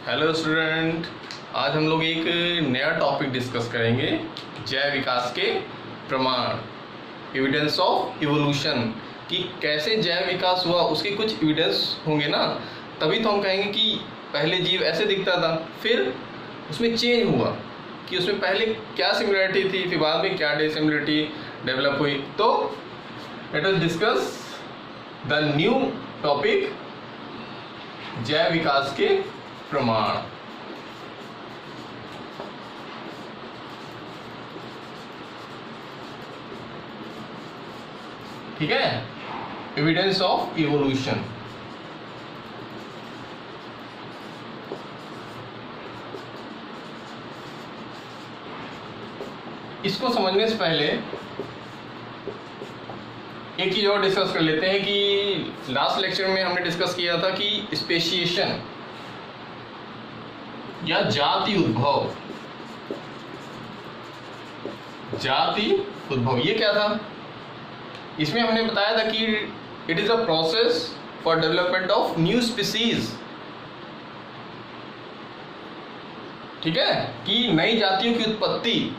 Hello student, आज हम लोग एक नया टॉपिक डिस्कस करेंगे, जैव विकास के प्रमाण, एविडेंस ऑफ इवोल्यूशन। कि कैसे जैव विकास हुआ, उसके कुछ एविडेंस होंगे ना, तभी तो हम कहेंगे कि पहले जीव ऐसे दिखता था, फिर उसमें चेंज हुआ कि उसमें पहले क्या सिमिलरिटी थी, फिर बाद में क्या डिसिमिलरिटी डेवलप हुई। तो let us discuss the new topic, जैव विकास के प्रमाण। ठीक है, एविडेंस ऑफ इवोल्यूशन। इसको समझने से पहले एक चीज और डिस्कस कर लेते हैं कि लास्ट लेक्चर में हमने डिस्कस किया था कि स्पेशिएशन या जाति उद्भव, जाति उद्भव ये क्या था। इसमें हमने बताया था कि it is a process for development of new species. ठीक है, कि नई जातियों की उत्पत्ति,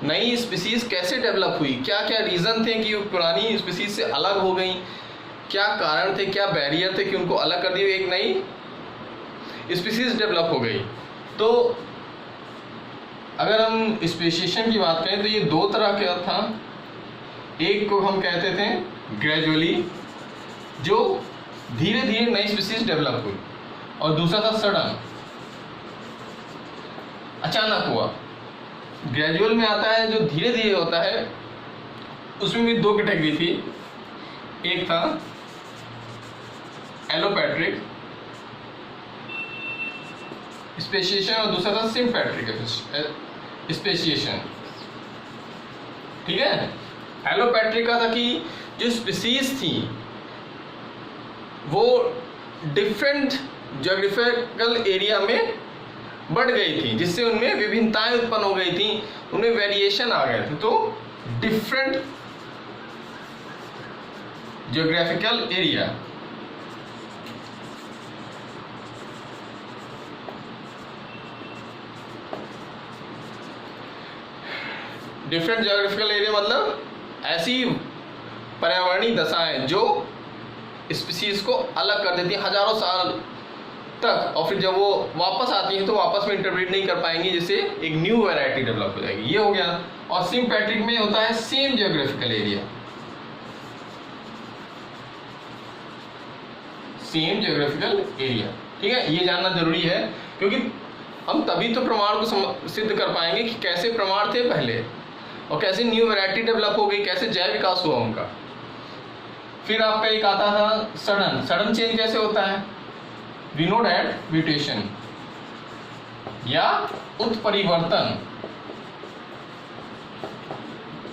नई स्पीसीज कैसे डेवलप हुई, क्या क्या रीजन थे कि वो पुरानी स्पीसीज से अलग हो गई, क्या कारण थे, क्या बैरियर थे कि उनको अलग कर दिए, एक नई स्पीसीज डेवलप हो गई। तो अगर हम स्पेशिएशन की बात करें तो ये दो तरह का था। एक को हम कहते थे ग्रेजुअली, जो धीरे धीरे नई स्पीसीज डेवलप हुई, और दूसरा था सडन, अचानक हुआ। ग्रेजुअल में आता है जो धीरे धीरे होता है, उसमें भी दो कैटेगरी थी। एक था एलोपैट्रिक स्पेशिएशन और दूसरा था सिम्पैट्रिक स्पेशिएशन। ठीक है, एलोपैट्रिक का था कि जो स्पीसीज थी वो डिफरेंट ज्योग्राफिकल एरिया में बढ़ गई थी, जिससे उनमें विभिन्नताएं उत्पन्न हो गई थी, उनमें वेरिएशन आ गए थे। तो different geographical area, different geographical area मतलब ऐसी पर्यावरणीय दशाएं जो स्पीसीज को अलग कर देती हैं हजारों साल तक, और फिर जब वो वापस आती हैं तो वापस में इंटरप्रेट नहीं कर पाएंगी, जिससे एक न्यू वैरायटी डेवलप हो जाएगी। ये हो गया। और सिम्पैट्रिक में होता है same geographical area, same geographical area. ठीक है, ये जानना जरूरी है, क्योंकि हम तभी तो प्रमाण को सिद्ध कर पाएंगे कि कैसे प्रमाण थे पहले और कैसे न्यू वैरायटी डेवलप हो गई, कैसे जैव विकास हुआ उनका। फिर आपका एक आता था सडन। सडन चेंज कैसे होता है? वी नो दैट म्यूटेशन या उत्परिवर्तन।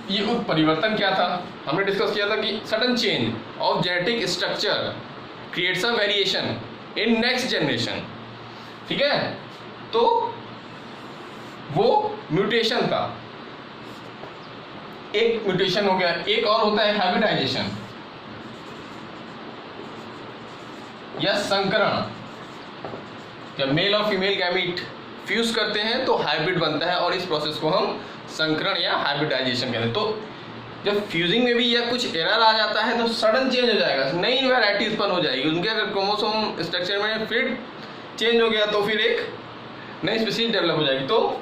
ये उत्परिवर्तन क्या था? हमने डिस्कस किया था कि sudden change of genetic structure creates a variation in next generation. ठीक है, तो वो म्यूटेशन था, एक म्यूटेशन हो गया। एक और होता है हाइब्रिडाइजेशन या संकरण। जब मेल और फीमेल गैमीट फ्यूज करते हैं तो हाइब्रिड बनता है, और इस प्रोसेस को हम संकरण या हाइब्रिडाइजेशन कहते हैं। तो जब फ्यूजिंग में भी या कुछ एरर आ जाता है तो सडन चेंज हो जाएगा, नई वैरायटी उत्पन्न हो जाएगी। उनके अगर क्रोमोसोम स्ट्रक्चर में फिर चेंज हो गया तो फिर एक नई स्पीशीज डेवलप हो जाएगी। तो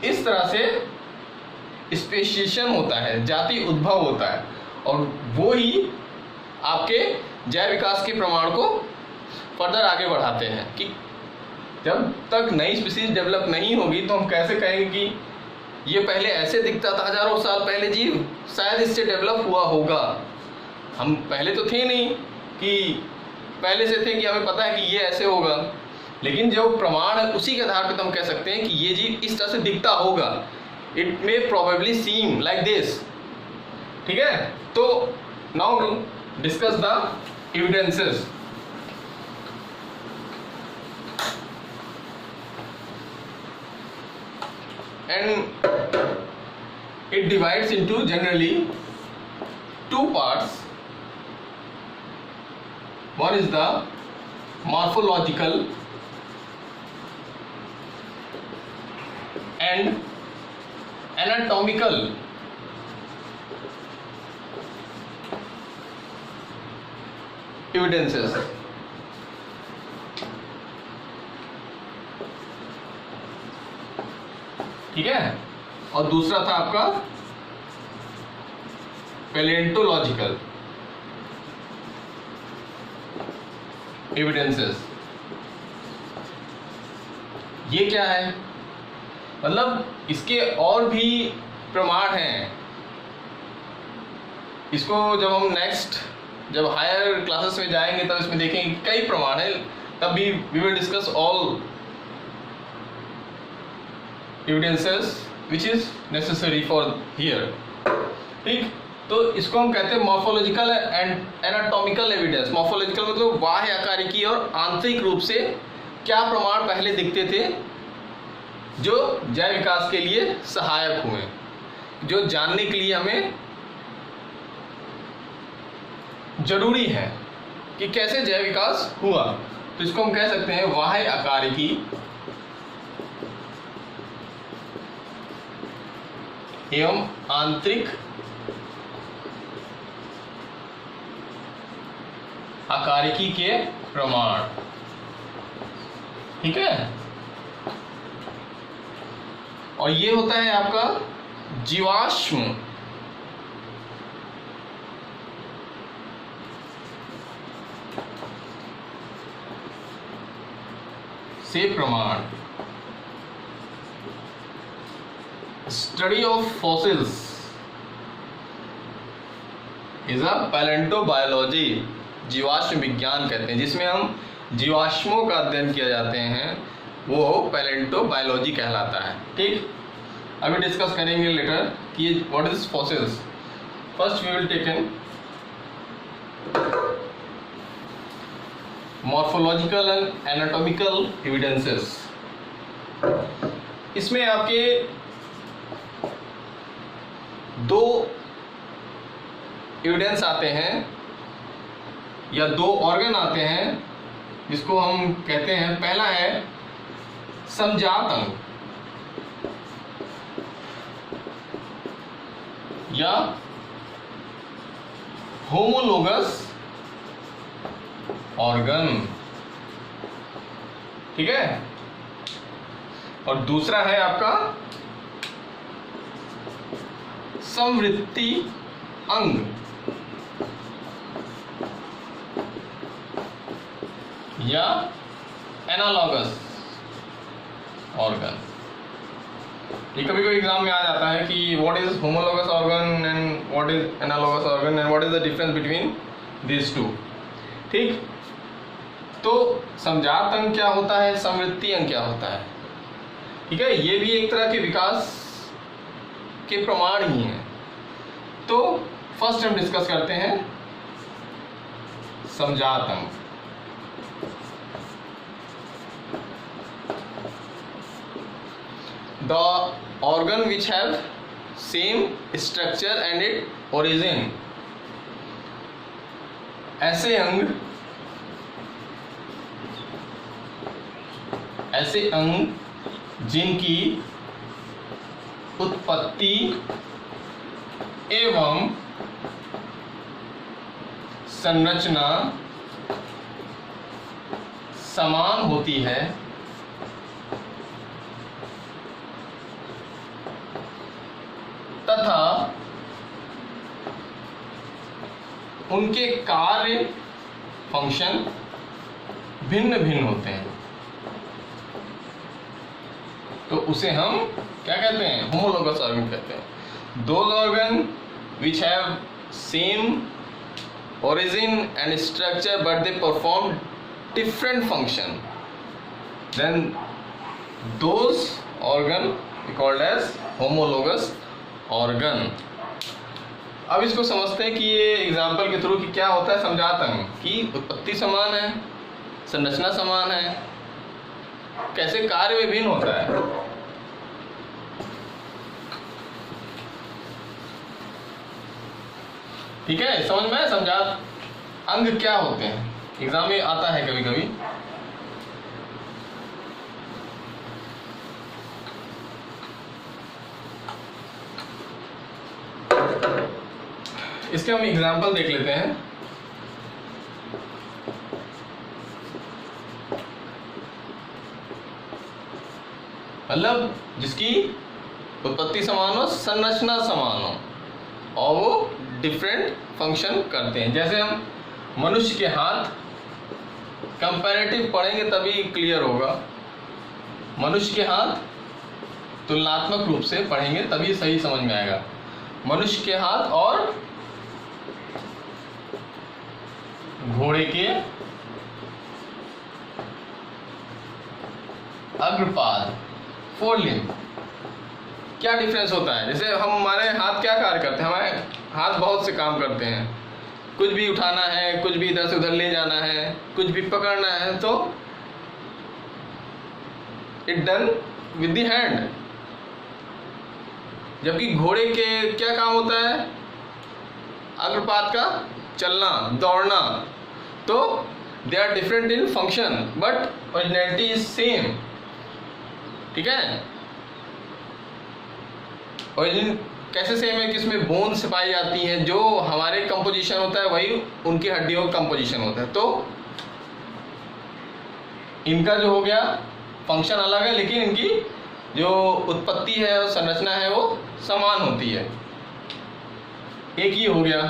इस तरह से स्पेशिएशन होता है, जाति उद्भव होता है, और वो ही आपके जैव विकास के प्रमाण को फर्दर आगे बढ़ाते हैं। कि जब तक नई स्पीशीज डेवलप नहीं होगी तो हम कैसे कहेंगे कि ये पहले ऐसे दिखता था, हजारों साल पहले जीव शायद इससे डेवलप हुआ होगा। हम पहले तो थे नहीं कि पहले से थे कि हमें पता है कि ये ऐसे होगा, लेकिन जो प्रमाण है उसी के आधार पर तो हम कह सकते हैं कि ये जीव इस तरह से दिखता होगा। It may probably seem like this. ठीक है, तो now discuss the evidences. And it divides into generally two parts. One is the morphological and anatomical evidences. ठीक है, और दूसरा था आपका पैलेंटोलॉजिकल एविडेंसेस। ये क्या है, मतलब इसके और भी प्रमाण हैं। इसको जब हम नेक्स्ट जब हायर क्लासेस में जाएंगे तब इसमें देखेंगे कई प्रमाण हैं, तब भी we will discuss all evidences which is necessary for here. ठीक, तो इसको हम कहते हैं morphological and anatomical evidence. Morphological मतलब बाह्य आकारिकी और आंतरिक रूप से क्या प्रमाण पहले दिखते थे जो जैव विकास के लिए सहायक हुए, जो जानने के लिए हमें जरूरी है कि कैसे जैव विकास हुआ। तो इसको हम कह सकते हैं बाह्य आकारिकी एवं आंतरिक आकारिकी के प्रमाण। ठीक है, और ये होता है आपका जीवाश्म से प्रमाण। Study of fossils is a palaeontobiology, जीवाश्म विज्ञान कहते हैं, जिसमें हम जीवाश्मों का अध्ययन किया जाते हैं, वो पैलेंटोबायोलॉजी कहलाता है। ठीक, अभी डिस्कस करेंगे लेटर कि what is fossils. First we will take in morphological and anatomical evidences. इसमें आपके दो एविडेंस आते हैं या दो ऑर्गन आते हैं जिसको हम कहते हैं, पहला है समजात अंग या होमोलोगस ऑर्गन। ठीक है, और दूसरा है आपका समवृत्ति अंग या एनालॉगस ऑर्गन। ये कभी कभी एग्जाम में आ जाता है कि what is homologous organ and what is analogous organ and what is the difference between this two. ठीक, तो समजात अंग क्या होता है, समवृत्ति अंग क्या होता है। ठीक है, ये भी एक तरह के विकास के प्रमाण ही हैं। तो फर्स्ट हम डिस्कस करते हैं समजात अंग। The organ which have same structure and its origin। ऐसे अंग जिनकी उत्पत्ति एवं संरचना समान होती है तथा उनके कार्य फंक्शन भिन्न भिन्न होते हैं, तो उसे हम क्या कहते हैं, होमोलोगस ऑर्गन कहते हैं। Those organ which have same origin and structure but they perform different function, then those organ called as homologous organ। अब इसको समझते हैं कि ये एग्जाम्पल के थ्रू कि क्या होता है समजात अंग की उत्पत्ति समान है, संरचना समान है, कैसे कार्य विभिन्न होता है। ठीक है, समझ में समजात अंग क्या होते हैं, एग्जाम में आता है कभी कभी। इसके हम एग्जाम्पल देख लेते हैं। मतलब जिसकी उत्पत्ति समान हो, संरचना समान हो और वो डिफरेंट फंक्शन करते हैं। जैसे हम मनुष्य के हाथ, कंपैरेटिव पढ़ेंगे तभी क्लियर होगा। मनुष्य के हाथ तुलनात्मक रूप से पढ़ेंगे तभी सही समझ में आएगा। मनुष्य के हाथ और घोड़े के अग्रपाद, फोर लिम्ब, क्या डिफरेंस होता है। जैसे हमारे हाथ क्या कार्य करते हैं, हमारे हाथ बहुत से काम करते हैं। कुछ भी उठाना है, कुछ भी इधर से उधर ले जाना है, कुछ भी पकड़ना है, तो it done with the hand. जबकि घोड़े के क्या काम होता है, अग्रपाद का चलना, दौड़ना। तो they are different in function but originality is same. ठीक है, ओरिजिन कैसे सेम है कि इसमें बोन्स पाई जाती हैं, जो हमारे कंपोजिशन होता है वही उनकी हड्डियों का कंपोजिशन होता है। तो इनका जो हो गया फंक्शन अलग है, लेकिन इनकी जो उत्पत्ति है और संरचना है वो समान होती है। एक ही हो गया।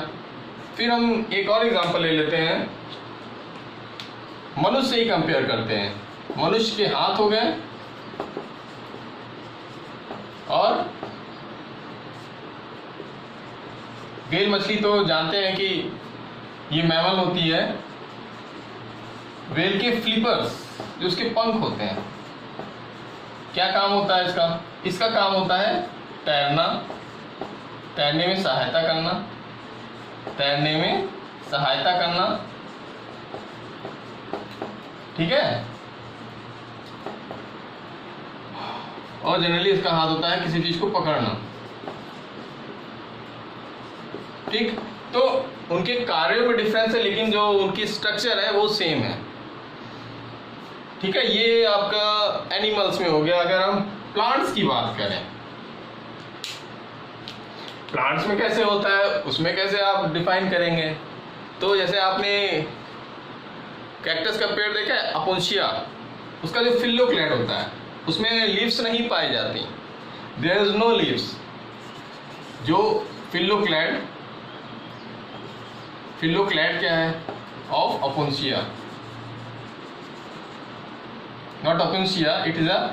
फिर हम एक और एग्जांपल ले लेते हैं, मनुष्य से ही कंपेयर करते हैं। मनुष्य के हाथ हो गए और व्हेल मछली तो जानते हैं कि ये मैमल होती है। व्हेल के फ्लिपर्स, जो उसके पंख होते हैं, क्या काम होता है इसका? इसका काम होता है तैरना, तैरने में सहायता करना, तैरने में सहायता करना। ठीक है, और जनरली इसका हाथ होता है किसी चीज को पकड़ना। ठीक, तो उनके कार्यों में डिफरेंस है, लेकिन जो उनकी स्ट्रक्चर है वो सेम है। ठीक है, ये आपका एनिमल्स में हो गया। अगर हम प्लांट्स की बात करें, प्लांट्स में कैसे होता है, उसमें कैसे आप डिफाइन करेंगे? तो जैसे आपने कैक्टस का पेड़ देखा है, अपोन्शिया, उसका जो फिल्लोक्लेड होता है उसमें लीव्स नहीं पाई जाती, देयर इज नो लीव्स। जो फिल्लोक्लेड क्या है? Of opuntia, not opuntia, it is a,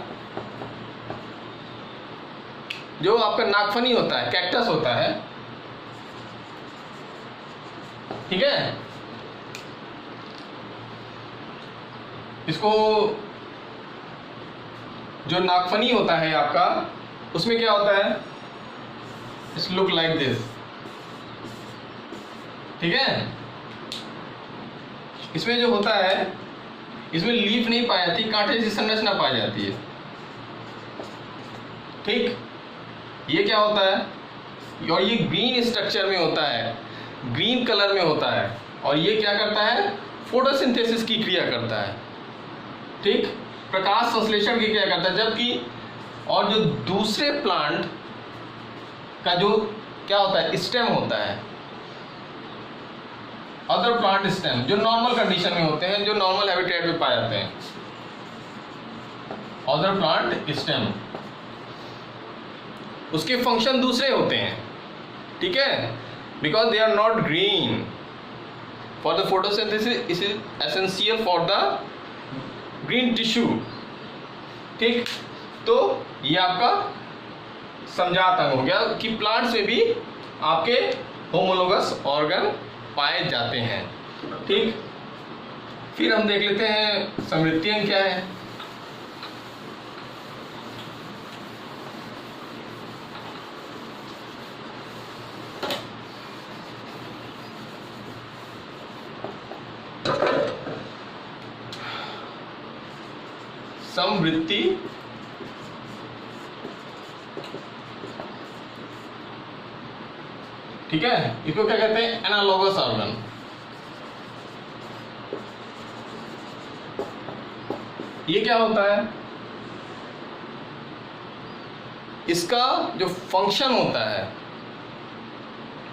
जो आपका नागफनी होता है, कैक्टस होता है। ठीक है, इसको जो नागफनी होता है आपका, उसमें क्या होता है? It's look like this. ठीक है, इसमें जो होता है, इसमें लीफ नहीं पाई जाती, कांटे जैसी संरचना पाई जाती है। ठीक, ये क्या होता है? और ये ग्रीन स्ट्रक्चर में होता है, ग्रीन कलर में होता है, और ये क्या करता है? फोटोसिंथेसिस की क्रिया करता है। ठीक, प्रकाश संश्लेषण की क्रिया करता है। जबकि और जो दूसरे प्लांट का जो क्या होता है? स्टेम होता है, अदर प्लांट स्टेम, जो नॉर्मल कंडीशन में होते हैं, जो नॉर्मल हैबिटेट में पाए जाते हैं, अदर प्लांट स्टेम, उसके फंक्शन दूसरे होते हैं। ठीक है, because they are not green. For the photosynthesis it is essential for the green tissue. ठीक, तो ये आपका समझात अंग हो गया कि प्लांट्स में भी आपके होमोलोगस ऑर्गन पाए जाते हैं। ठीक, फिर हम देख लेते हैं समृद्धि अंग क्या है। समवृत्ति ठीक है, इसको क्या कहते हैं? Analogous organ. ये क्या होता है? इसका जो फंक्शन होता है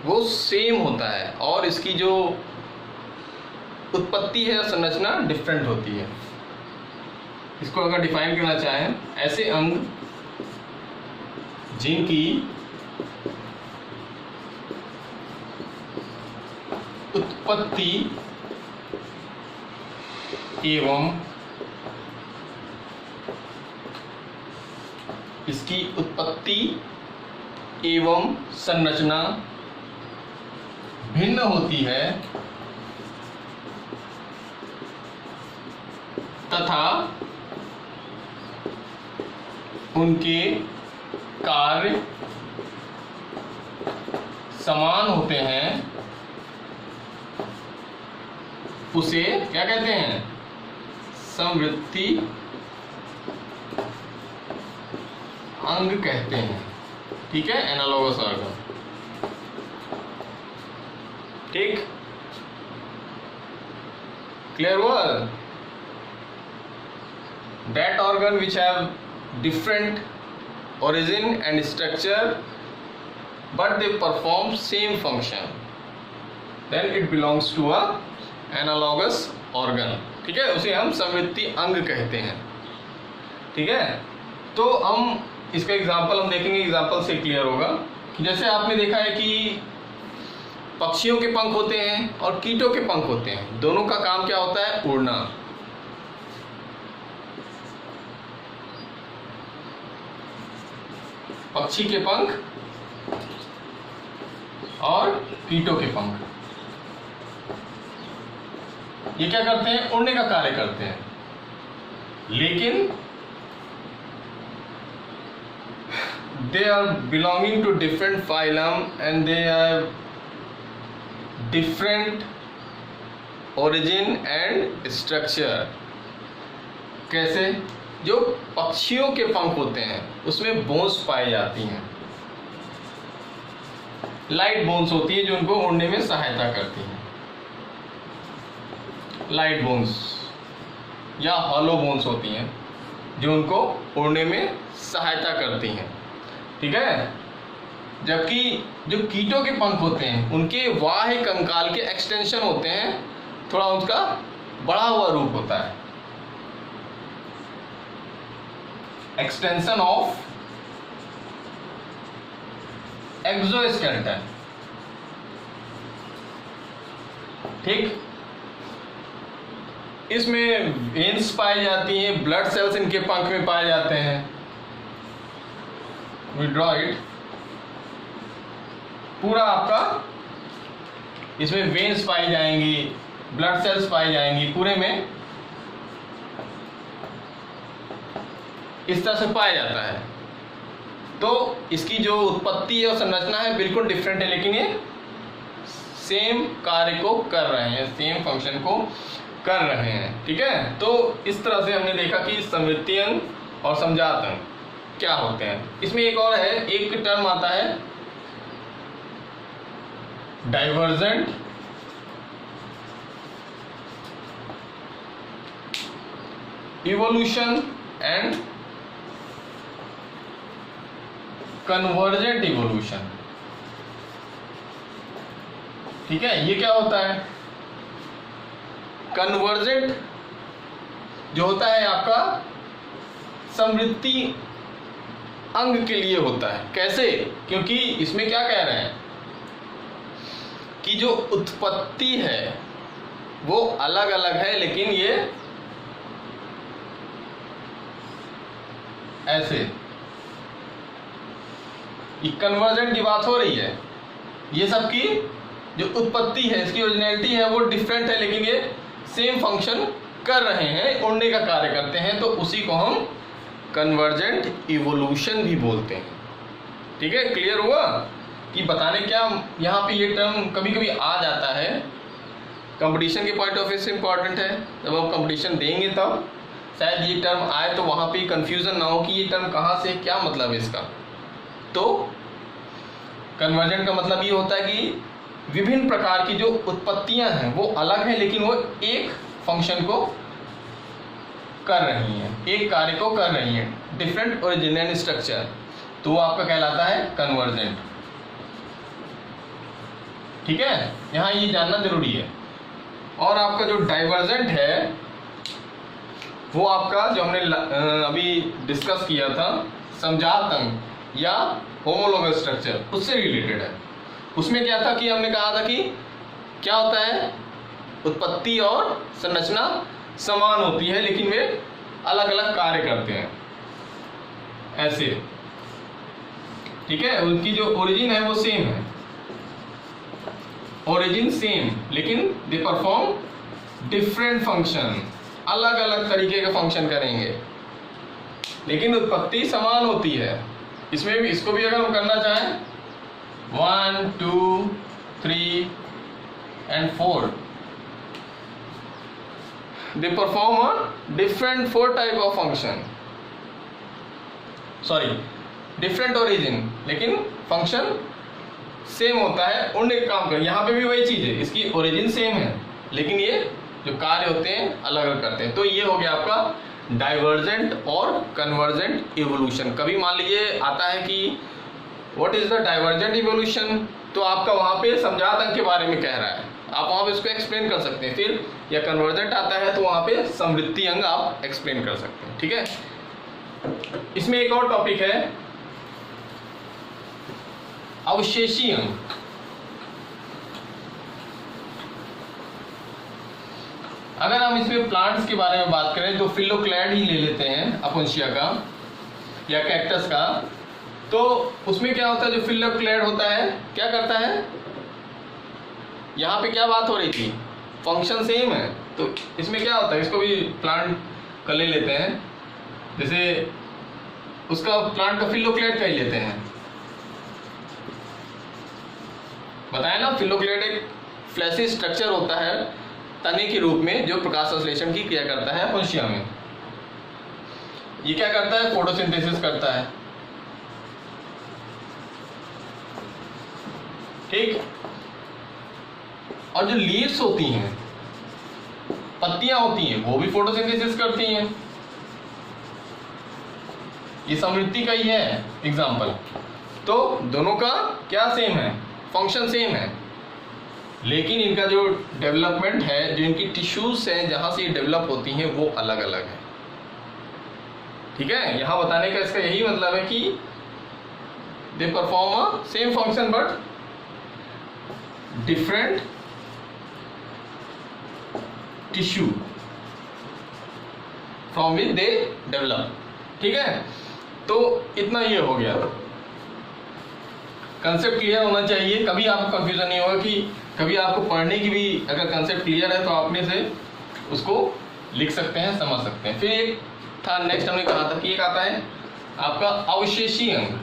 वो सेम होता है और इसकी जो उत्पत्ति है संरचना डिफरेंट होती है। इसको अगर डिफाइन करना चाहें, ऐसे अंग जिनकी उत्पत्ति एवं इसकी उत्पत्ति एवं संरचना भिन्न होती है तथा उनके कार्य समान होते हैं, उसे क्या कहते हैं? समवृत्ति अंग कहते हैं। ठीक है, एनालॉगस ऑर्गन। ठीक, क्लियर हुआ? That organ which have different origin and structure but they perform same function, then it belongs to a analogous organ। ठीक है, उसे हम समवृत्ति अंग कहते हैं। ठीक है, तो हम इसका एग्जाम्पल हम देखेंगे, एग्जाम्पल से क्लियर होगा कि जैसे आपने देखा है कि पक्षियों के पंख होते हैं और कीटों के पंख होते हैं, दोनों का काम क्या होता है? उड़ना। पक्षी के पंख और कीटों के पंख, ये क्या करते हैं? उड़ने का कार्य करते हैं। लेकिन they are belonging to different phylum and they have different origin and structure। कैसे? जो पक्षियों के पंख होते हैं उसमें बोन्स पाई जाती हैं, लाइट बोन्स होती है जो उनको उड़ने में सहायता करती हैं, लाइट बोन्स या हॉलो बोन्स होती हैं जो उनको उड़ने में सहायता करती हैं। ठीक है, जबकि जो कीटों के पंख होते हैं उनके बाह्य कंकाल के एक्सटेंशन होते हैं, थोड़ा उसका बढ़ा हुआ रूप होता है, एक्सटेंशन ऑफ एक्सोस्केलेटन। ठीक, इसमें वेन्स पाई जाती हैं, ब्लड सेल्स इनके पंख में पाए जाते हैं। वी ड्रॉ इट, पूरा आपका इसमें वेन्स पाई जाएंगी, ब्लड सेल्स पाई जाएंगी, पूरे में इस तरह से पाया जाता है। तो इसकी जो उत्पत्ति है और संरचना है बिल्कुल डिफरेंट है, लेकिन ये सेम कार्य को कर रहे हैं, सेम फंक्शन को कर रहे हैं। ठीक है, तो इस तरह से हमने देखा कि समवृत्ति अंग और समजात अंग क्या होते हैं। इसमें एक और है, एक टर्म आता है divergent evolution and convergent evolution. ठीक है, ये क्या होता है? कन्वर्जेंट जो होता है आपका समवृत्ति अंग के लिए होता है। कैसे? क्योंकि इसमें क्या कह रहे हैं कि जो उत्पत्ति है वो अलग अलग है, लेकिन ये ऐसे, ये कन्वर्जेंट की बात हो रही है। ये सब की जो उत्पत्ति है, इसकी ओरिजिनलिटी है वो डिफरेंट है, लेकिन ये सेम फंक्शन कर रहे हैं, उड़ने का कार्य करते हैं, तो उसी को हम कन्वर्जेंट इवोल्यूशन भी बोलते हैं। ठीक है, क्लियर हुआ? कि बताने क्या यहाँ पे ये टर्म कभी कभी आ जाता है, कंपटीशन के पॉइंट ऑफ व्यू से इम्पॉर्टेंट है। जब आप कंपटीशन देंगे तब शायद ये टर्म आए तो वहाँ पे कंफ्यूजन ना हो कि ये टर्म कहाँ से, क्या मतलब है इसका। तो कन्वर्जेंट का मतलब ये होता है कि विभिन्न प्रकार की जो उत्पत्तियां हैं वो अलग हैं, लेकिन वो एक फंक्शन को कर रही हैं, एक कार्य को कर रही हैं, डिफरेंट ओरिजिन एंड स्ट्रक्चर, तो वो आपका कहलाता है कन्वर्जेंट। ठीक है, यहाँ ये जानना जरूरी है। और आपका जो डाइवर्जेंट है वो आपका जो हमने अभी डिस्कस किया था समजात अंग या होमोलोगस स्ट्रक्चर, उससे रिलेटेड है। उसमें क्या था कि हमने कहा था कि क्या होता है, उत्पत्ति और संरचना समान होती है लेकिन वे अलग अलग कार्य करते हैं, ऐसे। ठीक है, उनकी जो ओरिजिन है वो सेम है, ओरिजिन सेम, लेकिन दे परफॉर्म डिफरेंट फंक्शन, अलग अलग तरीके के फंक्शन करेंगे लेकिन उत्पत्ति समान होती है। इसमें भी, इसको भी अगर हम करना चाहें 1 2 3 and 4, they perform a different 4 type of function, sorry different origin, लेकिन फंक्शन सेम होता है, उन्हें काम कर। यहाँ पे भी वही चीज है, इसकी ओरिजिन सेम है लेकिन ये जो कार्य होते हैं अलग अलग करते हैं। तो ये हो गया आपका डाइवर्जेंट और कन्वर्जेंट इवोल्यूशन। कभी मान लीजिए आता है कि what is the divergent evolution, तो आपका वहाँ पे समजात अंग के बारे में कह रहा है, आप वहाँ पे इसको एक्सप्लेन कर सकते हैं। फिर या कन्वर्जेंट आता है तो वहाँ पे समवृत्ति अंग आप एक्सप्लेन कर सकते हैं। ठीक है, इसमें एक और टॉपिक है अवशेषी अंग। अगर हम इसमें प्लांट्स के बारे में बात करें तो फिलोक्लैड ही ले लेते हैं, अपुंशिया का या कैक्टस का। तो उसमें क्या होता है, जो फिलोक्लैड होता है क्या करता है, यहाँ पे क्या बात हो रही थी, फंक्शन सेम है। तो इसमें क्या होता है, इसको भी प्लांट का ले लेते हैं, जैसे उसका प्लांट का फिलोक्लैड का ही लेते हैं। बताया ना, फिलोक्लैड एक फ्लैशी स्ट्रक्चर होता है तने के रूप में जो प्रकाश संश्लेषण की क्रिया करता है अपुंशिया में। ये क्या करता है, फोटोसिंथेसिस करता है। ठीक, और जो लीव्स होती हैं, पत्तियां होती हैं, वो भी फोटोसिंथेसिस करती हैं। ये समृद्धि का ही है एग्जाम्पल। तो दोनों का क्या सेम है, फंक्शन सेम है, लेकिन इनका जो डेवलपमेंट है, जो इनकी टिश्यूज हैं जहां से ये डेवलप होती हैं, वो अलग अलग है। ठीक है, यहां बताने का इसका यही मतलब है कि they perform a same function but different tissue from which they develop. ठीक है, तो इतना ये हो गया, कंसेप्ट क्लियर होना चाहिए। कभी आपको कंफ्यूजन नहीं होगा कि कभी आपको पढ़ने की भी अगर कंसेप्ट क्लियर है तो अपने से उसको लिख सकते हैं, समझ सकते हैं। फिर एक था, नेक्स्ट हमने कहा था कि एक आता है आपका अवशेषी अंग।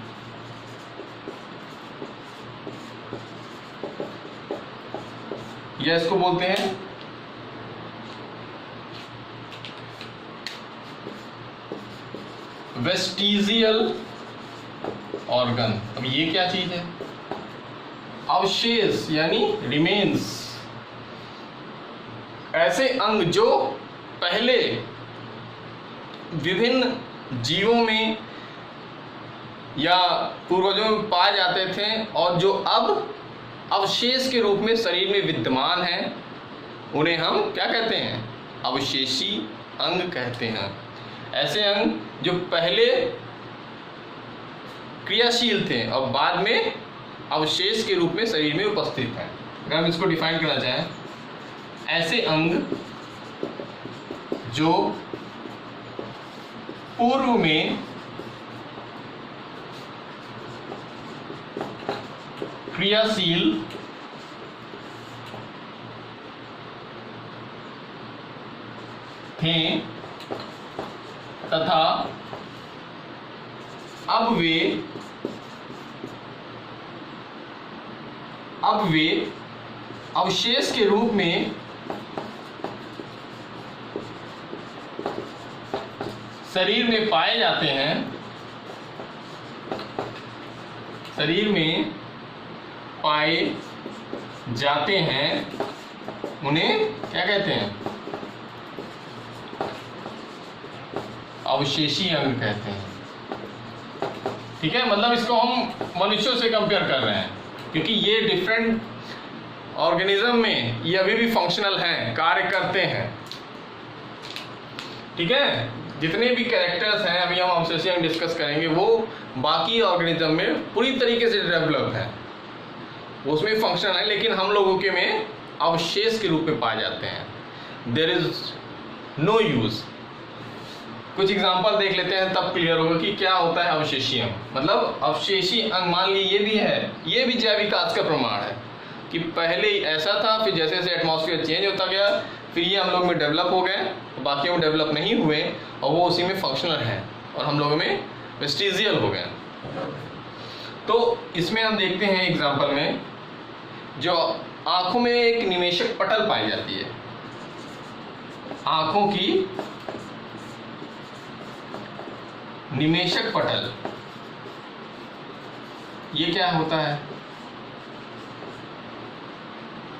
या इसको बोलते हैं वेस्टिजियल ऑर्गन। अब ये क्या चीज है, अवशेष यानी रिमेन्स, ऐसे अंग जो पहले विभिन्न जीवों में या पूर्वजों में पाए जाते थे और जो अब अवशेष के रूप में शरीर में विद्यमान हैं, उन्हें हम क्या कहते हैं, अवशेषी अंग कहते हैं। ऐसे अंग जो पहले क्रियाशील थे और बाद में अवशेष के रूप में शरीर में उपस्थित हैं। अगर हम इसको डिफाइन करना चाहें, ऐसे अंग जो पूर्व में क्रियाशील थे तथा अब वे अवशेष के रूप में शरीर में पाए जाते हैं, शरीर में पाए जाते हैं, उन्हें क्या कहते हैं, अवशेषी अंग कहते हैं। ठीक है, मतलब इसको हम मनुष्यों से कंपेयर कर रहे हैं क्योंकि ये डिफरेंट ऑर्गेनिज्म में ये अभी भी फंक्शनल हैं, कार्य करते हैं। ठीक है, जितने भी कैरेक्टर्स हैं अभी हम अवशेषियंग डिस्कस करेंगे वो बाकी ऑर्गेनिज्म में पूरी तरीके से डेवलप है, उसमें फंक्शनल है, लेकिन हम लोगों के में अवशेष के रूप में पाए जाते हैं। There is no use. कुछ एग्जांपल देख लेते हैं तब क्लियर होगा कि क्या होता है अवशेषीय अंग। मतलब अवशेषी अंग मान लीजिए ये भी है, ये भी जैव विकास का प्रमाण है कि पहले ऐसा था, फिर जैसे जैसे एटमॉस्फेयर चेंज होता गया फिर ये हम लोग में डेवलप हो गए, बाकियों में डेवलप नहीं हुए और वो उसी में फंक्शनल हैं और हम लोगों में वेस्टिजियल हो गए। तो इसमें हम देखते हैं एग्जाम्पल में जो आंखों में एक निमेशक पटल पाई जाती है, आंखों की निमेशक पटल, ये क्या होता है?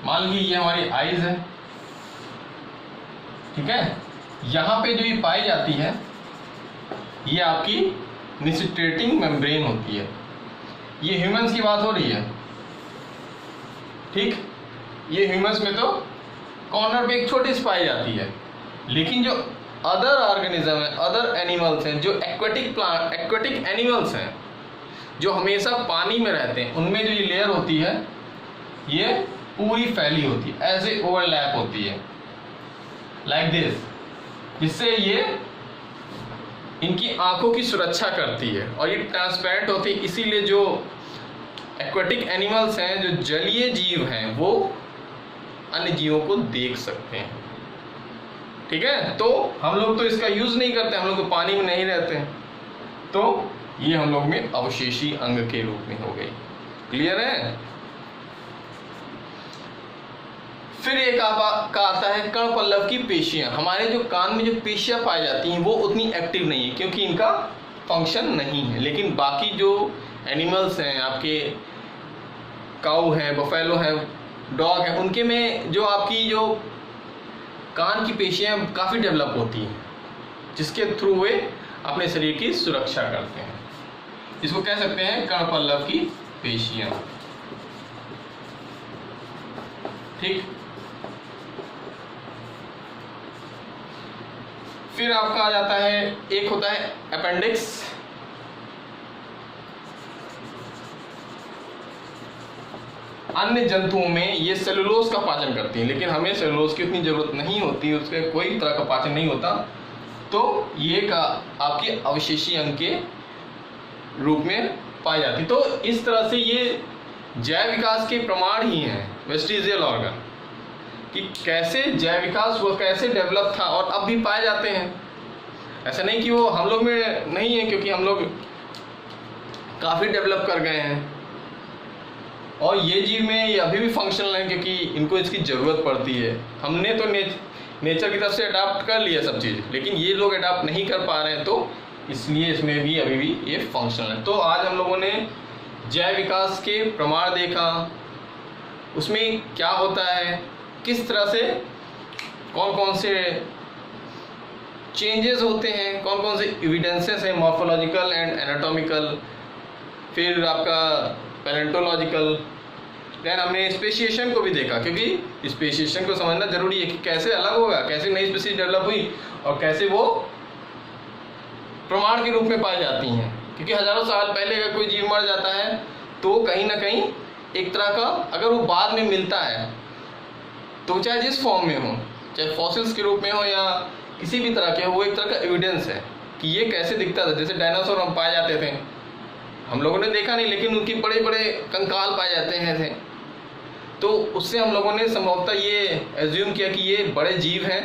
मान लीजिए ये हमारी आईज है, ठीक है, यहां पे जो ये पाई जाती है ये आपकी निसिट्रेटिंग मेम्ब्रेन होती है। ये ह्यूमंस की बात हो रही है, ठीक, ये ह्यूमंस में तो कॉर्नर पे एक छोटी सी पाई जाती है, लेकिन जो अदर ऑर्गेनिज्म है, अदर एनिमल्स हैं, जो एक्वेटिक एनिमल्स हैं जो हमेशा पानी में रहते हैं, उनमें जो ये लेयर होती है ये पूरी फैली होती है, ऐसे ओवरलैप होती है लाइक दिस, जिससे ये इनकी आंखों की सुरक्षा करती है और ये ट्रांसपेरेंट होती है। इसीलिए जो एक्वेटिक एनिमल्स हैं, जो जलीय जीव हैं, वो अन्य जीवों को देख सकते हैं। ठीक है, तो हम लोग तो इसका यूज नहीं करते, हम लोग तो पानी में नहीं रहते हैं, तो ये हम लोग में अवशेषी अंग के रूप में हो गई। क्लियर है? फिर एक का आता है कर्ण पल्लव की पेशियां। हमारे जो कान में जो पेशियां पाई जाती हैं वो उतनी एक्टिव नहीं है क्योंकि इनका फंक्शन नहीं है, लेकिन बाकी जो एनिमल्स हैं, आपके काऊ हैं, बफेलो हैं, डॉग हैं, उनके में जो आपकी जो कान की पेशियां काफ़ी डेवलप होती हैं, जिसके थ्रू वे अपने शरीर की सुरक्षा करते हैं। इसको कह सकते हैं कर्ण पल्लव की पेशियां। ठीक, फिर आपका आ जाता है, एक होता है अपेंडिक्स। अन्य जंतुओं में ये सेलुलोज का पाचन करती हैं, लेकिन हमें सेलुलोज की उतनी जरूरत नहीं होती, उसके कोई तरह का पाचन नहीं होता, तो ये का आपके अवशेषी अंग के रूप में पाई जाती। तो इस तरह से ये जैव विकास के प्रमाण ही हैं, वेस्टिजियल ऑर्गन, कि कैसे जैव विकास हुआ, कैसे डेवलप था और अब भी पाए जाते हैं। ऐसा नहीं कि वो हम लोग में नहीं है, क्योंकि हम लोग काफ़ी डेवलप कर गए हैं और ये जीव में ये अभी भी फंक्शनल है क्योंकि इनको इसकी ज़रूरत पड़ती है। हमने तो नेचर की तरफ से अडाप्ट कर लिया सब चीज़, लेकिन ये लोग अडाप्ट नहीं कर पा रहे हैं, तो इसलिए इसमें भी अभी भी ये फंक्शनल है। तो आज हम लोगों ने जैव विकास के प्रमाण देखा, उसमें क्या होता है, किस तरह से कौन कौन से चेंजेस होते हैं, कौन कौन से एविडेंसेस हैं, मॉर्फोलॉजिकल एंड एनाटॉमिकल, फिर आपका पैलेंटोलॉजिकल, देन हमने स्पेशिएशन को भी देखा, क्योंकि स्पेशिएशन को समझना जरूरी है कि कैसे अलग होगा, कैसे नई स्पीशीज डेवलप हुई और कैसे वो प्रमाण के रूप में पाई जाती हैं। क्योंकि हजारों साल पहले अगर कोई जीव मर जाता है तो कहीं ना कहीं एक तरह का, अगर वो बाद में मिलता है तो चाहे जिस फॉर्म में हो, चाहे फॉसिल्स के रूप में हो या किसी भी तरह के हो, वो एक तरह का एविडेंस है कि ये कैसे दिखता था। जैसे डायनासोर हम पाए जाते थे, हम लोगों ने देखा नहीं, लेकिन उनके बड़े बड़े कंकाल पाए जाते हैं थे, तो उससे हम लोगों ने संभवतः ये एज्यूम किया कि ये बड़े जीव हैं